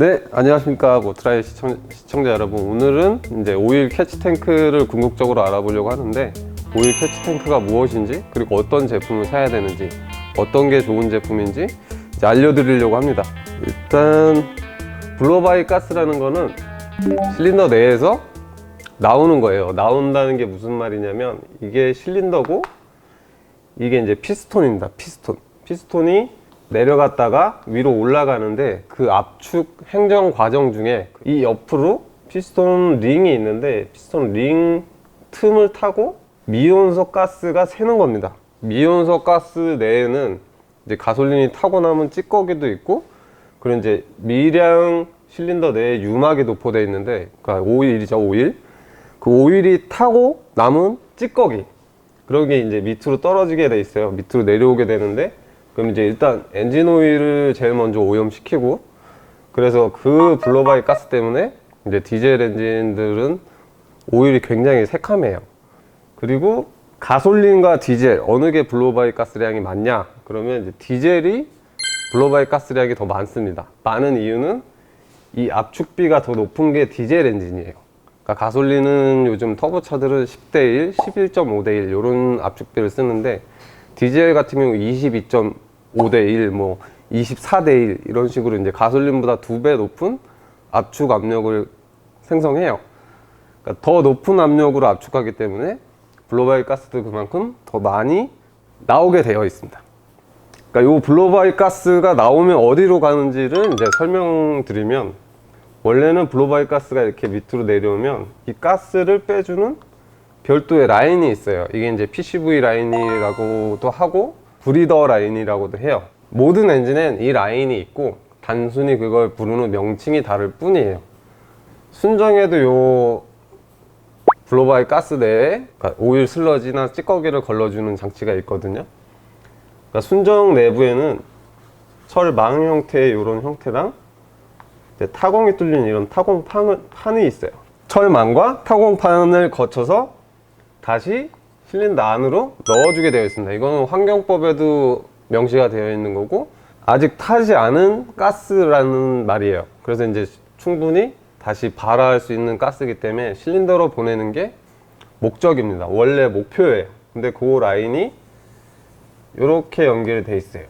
네, 안녕하십니까 모트라이 시청자 여러분. 오늘은 이제 오일 캐치 탱크를 궁극적으로 알아보려고 하는데, 오일 캐치 탱크가 무엇인지, 그리고 어떤 제품을 사야 되는지, 어떤 게 좋은 제품인지 이제 알려드리려고 합니다. 일단 블로바이 가스라는 거는 실린더 내에서 나오는 거예요. 나온다는 게 무슨 말이냐면, 이게 실린더고 이게 이제 피스톤입니다. 피스톤이 내려갔다가 위로 올라가는데, 그 압축 행정 과정 중에 이 옆으로 피스톤 링이 있는데, 피스톤 링 틈을 타고 미온석 가스가 새는 겁니다. 미온석 가스 내에는 이제 가솔린이 타고 남은 찌꺼기도 있고, 그리고 이제 미량 실린더 내에 유막이 도포되어 있는데, 그러니까 오일이죠, 오일. 그 오일이 타고 남은 찌꺼기, 그런 게 이제 밑으로 떨어지게 돼 있어요. 밑으로 내려오게 되는데, 그럼 이제 일단 엔진 오일을 제일 먼저 오염시키고, 그래서 그 블로바이 가스 때문에 이제 디젤 엔진들은 오일이 굉장히 새카매요. 그리고 가솔린과 디젤 어느 게 블로바이 가스량이 많냐? 그러면 이제 디젤이 블로바이 가스량이 더 많습니다. 많은 이유는 이 압축비가 더 높은 게 디젤 엔진이에요. 그러니까 가솔린은 요즘 터보차들은 10대1, 11.5대1 이런 압축비를 쓰는데, 디젤 같은 경우 22.5대1, 뭐 24대1 이런 식으로 이제 가솔린보다 2배 높은 압축 압력을 생성해요. 그러니까 더 높은 압력으로 압축하기 때문에 블로바이 가스도 그만큼 더 많이 나오게 되어 있습니다. 그러니까 이 블로바이 가스가 나오면 어디로 가는지를 이제 설명드리면, 원래는 블로바이 가스가 이렇게 밑으로 내려오면 이 가스를 빼주는 별도의 라인이 있어요. 이게 이제 PCV 라인이라고도 하고 브리더 라인이라고도 해요. 모든 엔진엔 이 라인이 있고, 단순히 그걸 부르는 명칭이 다를 뿐이에요. 순정에도 요 블로바이 가스 내에 오일 슬러지나 찌꺼기를 걸러주는 장치가 있거든요. 그러니까 순정 내부에는 철망 형태의 이런 형태랑 타공이 뚫린 이런 타공판이 있어요. 철망과 타공판을 거쳐서 다시 실린더 안으로 넣어주게 되어 있습니다. 이거는 환경법에도 명시가 되어 있는 거고, 아직 타지 않은 가스라는 말이에요. 그래서 이제 충분히 다시 발화할 수 있는 가스이기 때문에 실린더로 보내는 게 목적입니다. 원래 목표예요. 근데 그 라인이 이렇게 연결이 돼 있어요.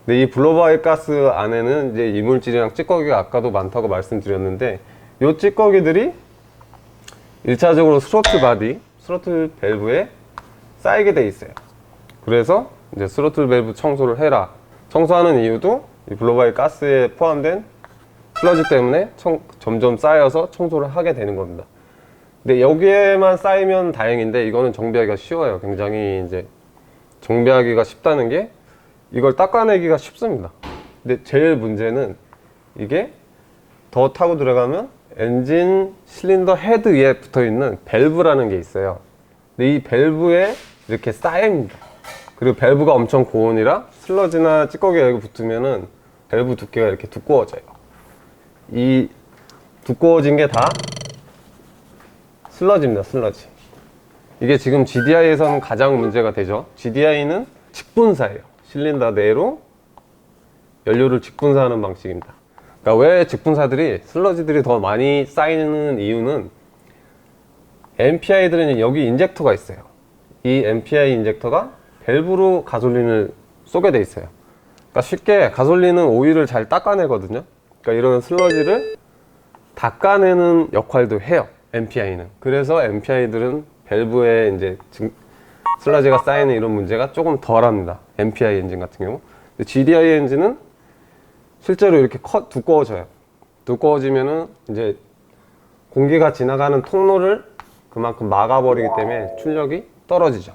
근데 이 블로바이 가스 안에는 이제 이물질이랑 찌꺼기가 아까도 많다고 말씀드렸는데, 이 찌꺼기들이 1차적으로 스로틀 바디, 스로틀 밸브에 쌓이게 돼 있어요. 그래서 이제 스로틀 밸브 청소를 해라. 청소하는 이유도 이 블로바이 가스에 포함된 슬러지 때문에 점점 쌓여서 청소를 하게 되는 겁니다. 근데 여기에만 쌓이면 다행인데, 이거는 정비하기가 쉬워요. 굉장히 이제 정비하기가 쉽다는 게, 이걸 닦아내기가 쉽습니다. 근데 제일 문제는 이게 더 타고 들어가면 엔진 실린더 헤드 위에 붙어 있는 밸브라는 게 있어요. 근데 이 밸브에 이렇게 쌓입니다. 그리고 밸브가 엄청 고온이라 슬러지나 찌꺼기가 여기 붙으면은 밸브 두께가 이렇게 두꺼워져요. 이 두꺼워진 게 다 슬러지입니다. 슬러지. 이게 지금 GDI에서는 가장 문제가 되죠. GDI는 직분사예요. 실린더 내로 연료를 직분사하는 방식입니다. 그러니까 왜 직분사들이, 슬러지들이 더 많이 쌓이는 이유는, MPI들은 여기 인젝터가 있어요. 이 MPI 인젝터가 밸브로 가솔린을 쏘게 돼 있어요. 그러니까 쉽게 가솔린은 오일을 잘 닦아내거든요. 그러니까 이런 슬러지를 닦아내는 역할도 해요, MPI는. 그래서 MPI들은 밸브에 이제 슬러지가 쌓이는 이런 문제가 조금 덜 합니다. MPI 엔진 같은 경우. 근데 GDI 엔진은 실제로 이렇게 두꺼워져요. 두꺼워지면은 이제 공기가 지나가는 통로를 그만큼 막아버리기 때문에 출력이 떨어지죠.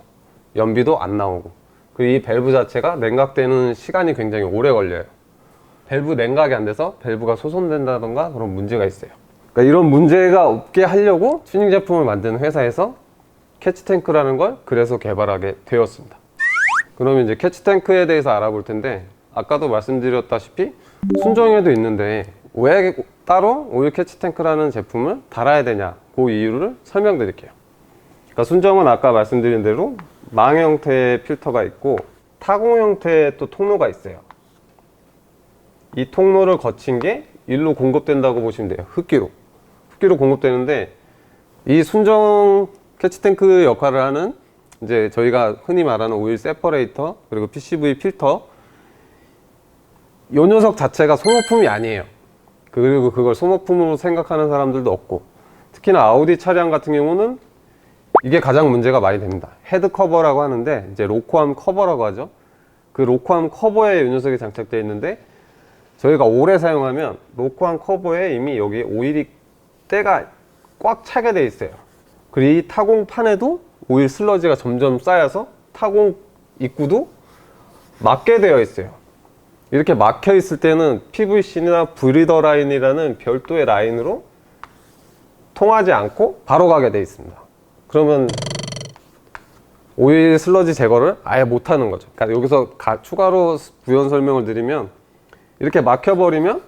연비도 안 나오고. 그리고 이 밸브 자체가 냉각되는 시간이 굉장히 오래 걸려요. 밸브 냉각이 안 돼서 밸브가 소손된다던가 그런 문제가 있어요. 그러니까 이런 문제가 없게 하려고 튜닝 제품을 만드는 회사에서 캐치탱크라는 걸 그래서 개발하게 되었습니다. 그러면 이제 캐치탱크에 대해서 알아볼 텐데, 아까도 말씀드렸다시피 순정에도 있는데 왜 따로 오일 캐치탱크라는 제품을 달아야 되냐, 그 이유를 설명드릴게요. 그러니까 순정은 아까 말씀드린 대로 망 형태의 필터가 있고 타공 형태의 또 통로가 있어요. 이 통로를 거친 게 일로 공급된다고 보시면 돼요. 흡기로 공급되는데, 이 순정 캐치탱크 역할을 하는 이제 저희가 흔히 말하는 오일 세퍼레이터 그리고 PCV 필터, 이 녀석 자체가 소모품이 아니에요. 그리고 그걸 소모품으로 생각하는 사람들도 없고, 특히나 아우디 차량 같은 경우는 이게 가장 문제가 많이 됩니다. 헤드 커버라고 하는데 이제 로코암 커버라고 하죠. 그 로코암 커버에 이 녀석이 장착되어 있는데, 저희가 오래 사용하면 로코암 커버에 이미 여기 오일이 때가 꽉 차게 돼 있어요. 그리고 이 타공판에도 오일 슬러지가 점점 쌓여서 타공 입구도 막게 되어 있어요. 이렇게 막혀 있을 때는 PVC나 브리더 라인이라는 별도의 라인으로 통하지 않고 바로 가게 돼 있습니다. 그러면 오일 슬러지 제거를 아예 못 하는 거죠. 그러니까 여기서 추가로 부연 설명을 드리면, 이렇게 막혀버리면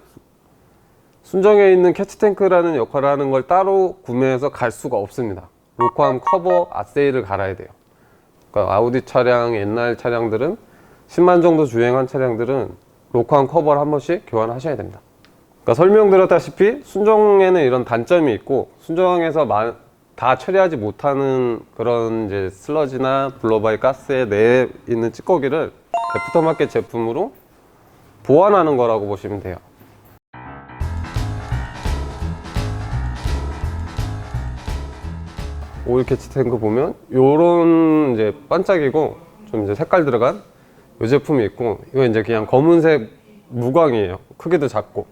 순정에 있는 캐치탱크라는 역할을 하는 걸 따로 구매해서 갈 수가 없습니다. 로코암 커버 아세이를 갈아야 돼요. 그러니까 아우디 차량, 옛날 차량들은 10만 정도 주행한 차량들은 로코암 커버를 한 번씩 교환하셔야 됩니다. 그러니까 설명드렸다시피 순정에는 이런 단점이 있고, 순정에서 다 처리하지 못하는 그런 이제 슬러지나 블로바이 가스에 내에 있는 찌꺼기를 애프터마켓 제품으로 보완하는 거라고 보시면 돼요. 오일 캐치 탱크 보면 요런 이제 반짝이고 좀 이제 색깔 들어간 요 제품이 있고, 이거 이제 그냥 검은색 무광이에요. 크기도 작고.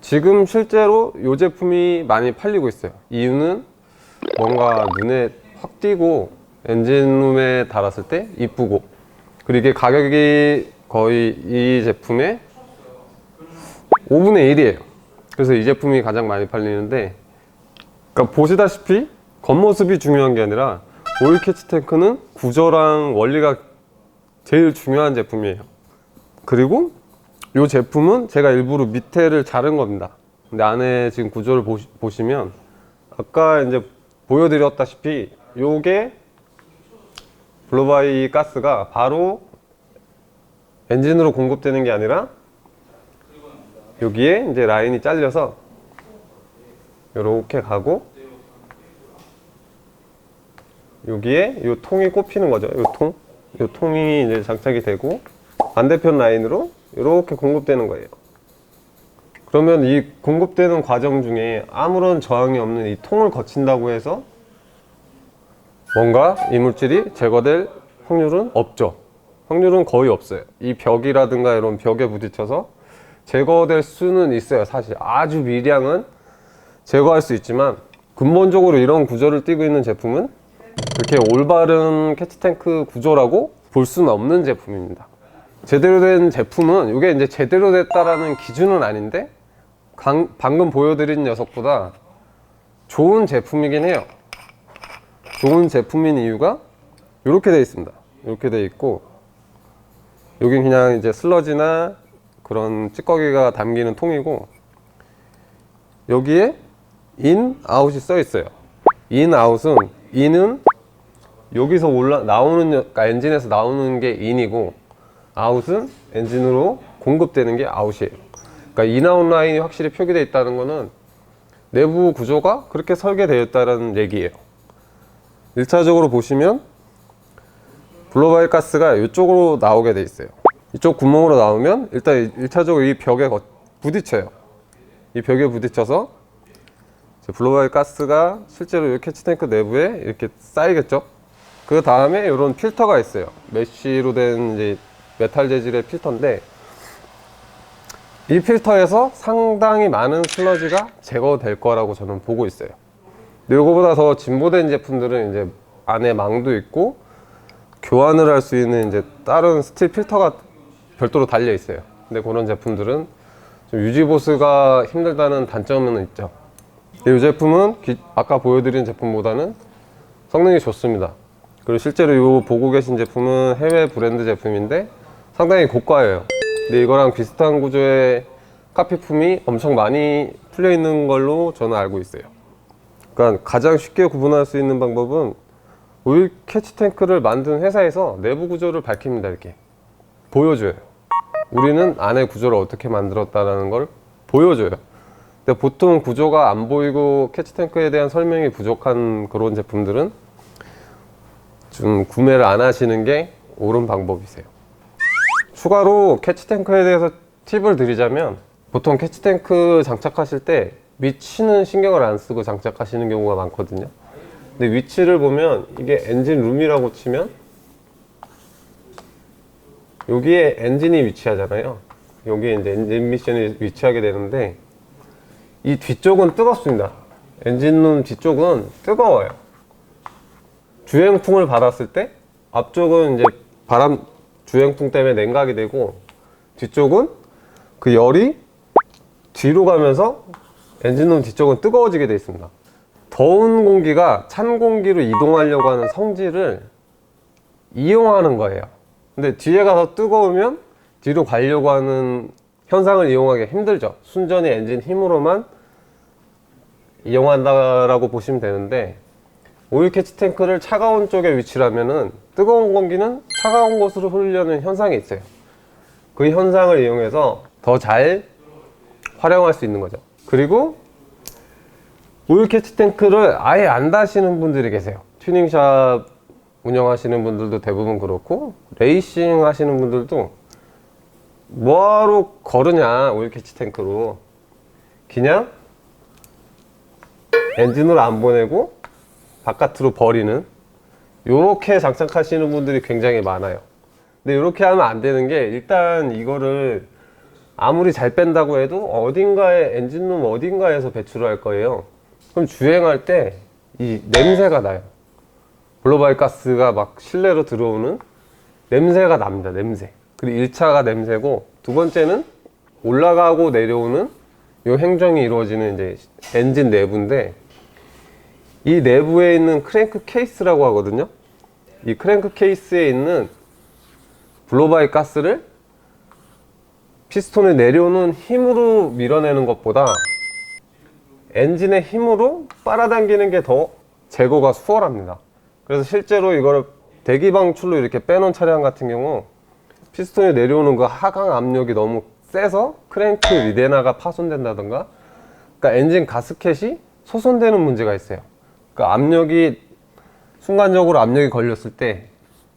지금 실제로 요 제품이 많이 팔리고 있어요. 이유는 뭔가 눈에 확 띄고 엔진룸에 달았을 때 이쁘고, 그리고 이게 가격이 거의 이 제품의 5분의 1이에요. 그래서 이 제품이 가장 많이 팔리는데, 그러니까 보시다시피 겉모습이 중요한 게 아니라 오일 캐치 탱크는 구조랑 원리가 제일 중요한 제품이에요. 그리고 이 제품은 제가 일부러 밑에를 자른 겁니다. 근데 안에 지금 구조를 보시면 아까 이제 보여드렸다시피 요게 블로바이 가스가 바로 엔진으로 공급되는 게 아니라 여기에 이제 라인이 잘려서 이렇게 가고, 여기에 이 통이 꼽히는 거죠. 이 통이 이제 장착이 되고 반대편 라인으로 이렇게 공급되는 거예요. 그러면 이 공급되는 과정 중에 아무런 저항이 없는 이 통을 거친다고 해서 뭔가 이물질이 제거될 확률은 없죠. 확률은 거의 없어요. 이 벽이라든가 이런 벽에 부딪혀서 제거될 수는 있어요. 사실 아주 미량은 제거할 수 있지만, 근본적으로 이런 구조를 띠고 있는 제품은 그렇게 올바른 캐치탱크 구조라고 볼 수는 없는 제품입니다. 제대로 된 제품은, 이게 이제 제대로 됐다라는 기준은 아닌데 방금 보여드린 녀석보다 좋은 제품이긴 해요. 좋은 제품인 이유가 이렇게 되어 있습니다. 이렇게 되어 있고, 여긴 그냥 이제 슬러지나 그런 찌꺼기가 담기는 통이고, 여기에 인, 아웃이 써 있어요. 인, 아웃은, 인은 여기서 나오는, 그러니까 엔진에서 나오는 게 인이고, 아웃은 엔진으로 공급되는 게 아웃이에요. 그러니까 인아웃 라인이 확실히 표기되어 있다는 거는 내부 구조가 그렇게 설계되어 있다는 얘기예요. 1차적으로 보시면 블로바이 가스가 이쪽으로 나오게 돼 있어요. 이쪽 구멍으로 나오면 일단 1차적으로 이 벽에 부딪혀요. 이 벽에 부딪혀서 블로바이 가스가 실제로 이 캐치탱크 내부에 이렇게 쌓이겠죠. 그 다음에 이런 필터가 있어요. 메쉬로 된 이제 메탈 재질의 필터인데, 이 필터에서 상당히 많은 슬러지가 제거될 거라고 저는 보고 있어요. 근데 이거보다 더 진보된 제품들은 이제 안에 망도 있고 교환을 할 수 있는 이제 다른 스틸 필터가 별도로 달려 있어요. 근데 그런 제품들은 좀 유지 보수가 힘들다는 단점은 있죠. 이 제품은 아까 보여드린 제품보다는 성능이 좋습니다. 그리고 실제로 이 보고 계신 제품은 해외 브랜드 제품인데 상당히 고가예요. 근데 이거랑 비슷한 구조의 카피품이 엄청 많이 풀려 있는 걸로 저는 알고 있어요. 그러니까 가장 쉽게 구분할 수 있는 방법은 오일 캐치 탱크를 만든 회사에서 내부 구조를 밝힙니다. 이렇게 보여줘요. 우리는 안의 구조를 어떻게 만들었다는 걸 보여줘요. 근데 보통 구조가 안 보이고 캐치탱크에 대한 설명이 부족한 그런 제품들은 좀 구매를 안 하시는 게 옳은 방법이세요. 추가로 캐치탱크에 대해서 팁을 드리자면, 보통 캐치탱크 장착하실 때 위치는 신경을 안 쓰고 장착하시는 경우가 많거든요. 근데 위치를 보면 이게 엔진 룸이라고 치면 여기에 엔진이 위치하잖아요. 여기에 이제 엔진 미션이 위치하게 되는데, 이 뒤쪽은 뜨겁습니다. 엔진룸 뒤쪽은 뜨거워요. 주행풍을 받았을 때 앞쪽은 이제 바람 주행풍 때문에 냉각이 되고, 뒤쪽은 그 열이 뒤로 가면서 엔진룸 뒤쪽은 뜨거워지게 되어 있습니다. 더운 공기가 찬 공기로 이동하려고 하는 성질을 이용하는 거예요. 근데 뒤에 가서 뜨거우면 뒤로 가려고 하는 현상을 이용하기 힘들죠. 순전히 엔진 힘으로만 이용한다라고 보시면 되는데, 오일 캐치 탱크를 차가운 쪽에 위치하면은 뜨거운 공기는 차가운 곳으로 흐르려는 현상이 있어요. 그 현상을 이용해서 더 잘 활용할 수 있는 거죠. 그리고 오일 캐치 탱크를 아예 안 다시는 분들이 계세요. 튜닝샵 운영하시는 분들도 대부분 그렇고, 레이싱 하시는 분들도 뭐하러 거르냐 오일 캐치 탱크로, 그냥 엔진으로 안 보내고 바깥으로 버리는, 요렇게 장착하시는 분들이 굉장히 많아요. 근데 이렇게 하면 안 되는 게, 일단 이거를 아무리 잘 뺀다고 해도 어딘가에 엔진룸 어딘가에서 배출을 할 거예요. 그럼 주행할 때 이 냄새가 나요. 블로바이 가스가 막 실내로 들어오는 냄새가 납니다. 냄새. 그리고 1차가 냄새고, 두 번째는 올라가고 내려오는 요 행정이 이루어지는 이제 엔진 내부인데, 이 내부에 있는 크랭크 케이스라고 하거든요. 이 크랭크 케이스에 있는 블로바이 가스를 피스톤을 내려오는 힘으로 밀어내는 것보다 엔진의 힘으로 빨아당기는 게 더 제거가 수월합니다. 그래서 실제로 이거를 대기 방출로 이렇게 빼놓은 차량 같은 경우, 피스톤이 내려오는 그 하강 압력이 너무 세서 크랭크 리데나가 파손된다던가, 그러니까 엔진 가스켓이 소손되는 문제가 있어요. 그러니까 압력이, 순간적으로 압력이 걸렸을 때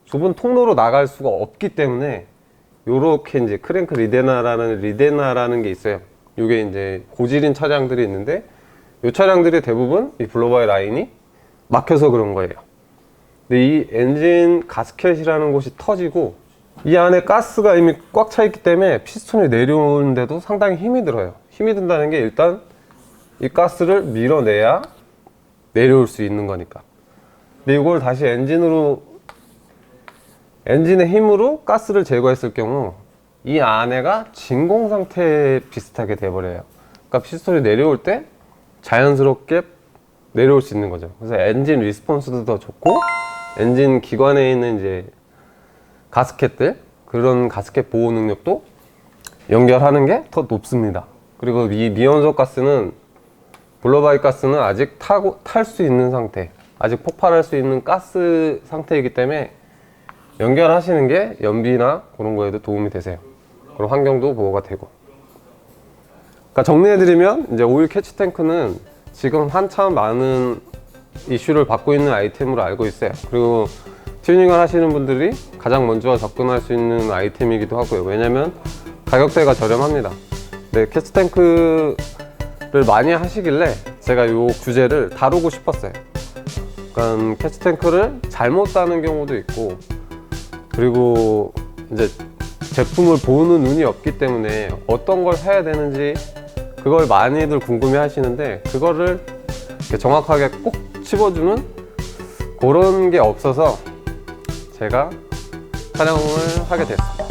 좁은 통로로 나갈 수가 없기 때문에 요렇게 이제 크랭크 리데나라는 게 있어요. 요게 이제 고질인 차량들이 있는데, 요 차량들이 대부분 이 블로바이 라인이 막혀서 그런 거예요. 근데 이 엔진 가스켓이라는 곳이 터지고, 이 안에 가스가 이미 꽉 차 있기 때문에 피스톤이 내려오는데도 상당히 힘이 들어요. 힘이 든다는 게, 일단 이 가스를 밀어내야 내려올 수 있는 거니까. 근데 이걸 다시 엔진의 힘으로 가스를 제거했을 경우, 이 안에가 진공 상태 비슷하게 돼버려요. 그러니까 피스톤이 내려올 때 자연스럽게 내려올 수 있는 거죠. 그래서 엔진 리스폰스도 더 좋고, 엔진 기관에 있는 이제 가스켓들, 그런 가스켓 보호 능력도 연결하는 게 더 높습니다. 그리고 이 미연소 가스는, 블로바이 가스는 아직 탈 수 있는 상태, 아직 폭발할 수 있는 가스 상태이기 때문에 연결하시는 게 연비나 그런 거에도 도움이 되세요. 그럼 환경도 보호가 되고. 그러니까 정리해드리면, 이제 오일 캐치 탱크는 지금 한참 많은 이슈를 받고 있는 아이템으로 알고 있어요. 그리고 튜닝을 하시는 분들이 가장 먼저 접근할 수 있는 아이템이기도 하고요. 왜냐면 가격대가 저렴합니다. 네, 캐치 탱크를 많이 하시길래 제가 이 주제를 다루고 싶었어요. 그러니까 캐치 탱크를 잘못 따는 경우도 있고, 그리고 이제 제품을 보는 눈이 없기 때문에 어떤 걸 사야 되는지 그걸 많이들 궁금해 하시는데, 그거를 정확하게 꼭 집어주는 그런 게 없어서 제가 촬영을 하게 됐습니다.